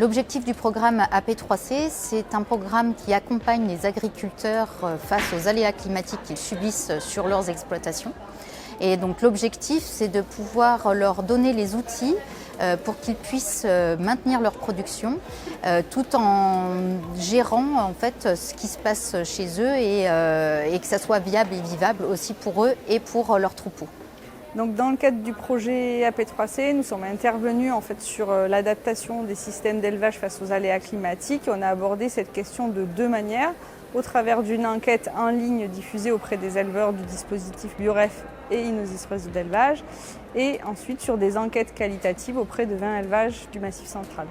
L'objectif du programme AP3C, c'est un programme qui accompagne les agriculteurs face aux aléas climatiques qu'ils subissent sur leurs exploitations. Et donc l'objectif, c'est de pouvoir leur donner les outils pour qu'ils puissent maintenir leur production tout en gérant en fait ce qui se passe chez eux et que ça soit viable et vivable aussi pour eux et pour leurs troupeaux. Donc, dans le cadre du projet AP3C, nous sommes intervenus en fait sur l'adaptation des systèmes d'élevage face aux aléas climatiques. On a abordé cette question de deux manières, au travers d'une enquête en ligne diffusée auprès des éleveurs du dispositif Bioref et Inosis Réseau d'élevage, et ensuite sur des enquêtes qualitatives auprès de 20 élevages du Massif central.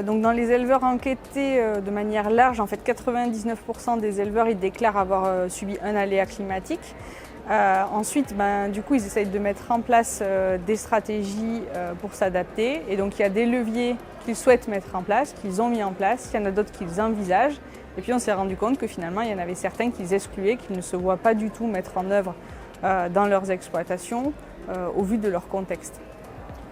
Donc dans les éleveurs enquêtés de manière large, en fait 99% des éleveurs ils déclarent avoir subi un aléa climatique. Ensuite, du coup, ils essayent de mettre en place des stratégies pour s'adapter. Et donc, il y a des leviers qu'ils souhaitent mettre en place, qu'ils ont mis en place. Il y en a d'autres qu'ils envisagent. Et puis, on s'est rendu compte que finalement, il y en avait certains qu'ils excluaient, qu'ils ne se voient pas du tout mettre en œuvre dans leurs exploitations au vu de leur contexte.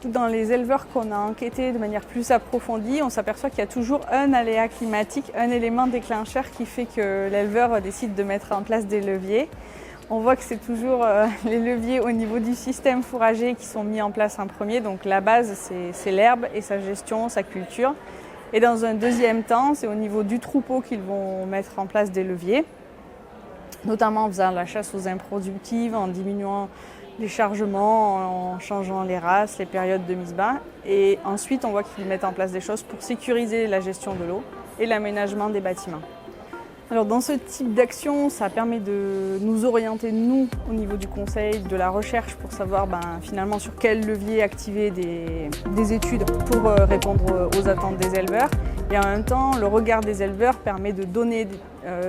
Dans les éleveurs qu'on a enquêtés de manière plus approfondie, on s'aperçoit qu'il y a toujours un aléa climatique, un élément déclencheur qui fait que l'éleveur décide de mettre en place des leviers. On voit que c'est toujours les leviers au niveau du système fourrager qui sont mis en place en premier. Donc la base, c'est l'herbe et sa gestion, sa culture. Et dans un deuxième temps, c'est au niveau du troupeau qu'ils vont mettre en place des leviers, notamment en faisant la chasse aux improductives, en diminuant les chargements, en changeant les races, les périodes de mise-bas. Et ensuite, on voit qu'ils mettent en place des choses pour sécuriser la gestion de l'eau et l'aménagement des bâtiments. Alors dans ce type d'action, ça permet de nous orienter, nous, au niveau du conseil, de la recherche, pour savoir finalement sur quel levier activer des études pour répondre aux attentes des éleveurs. Et en même temps, le regard des éleveurs permet de donner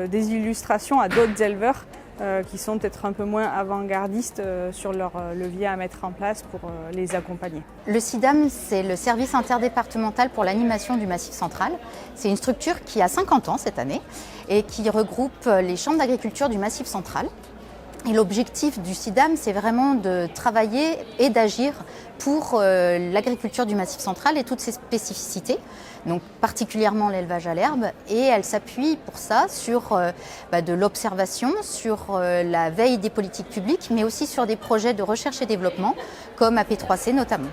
des illustrations à d'autres éleveurs qui sont peut-être un peu moins avant-gardistes sur leur levier à mettre en place pour les accompagner. Le SIDAM, c'est le service interdépartemental pour l'animation du Massif central. C'est une structure qui a 50 ans cette année et qui regroupe les chambres d'agriculture du Massif central. Et l'objectif du SIDAM, c'est vraiment de travailler et d'agir pour l'agriculture du Massif central et toutes ses spécificités, donc particulièrement l'élevage à l'herbe. Et elle s'appuie pour ça sur de l'observation, sur la veille des politiques publiques, mais aussi sur des projets de recherche et développement, comme AP3C notamment.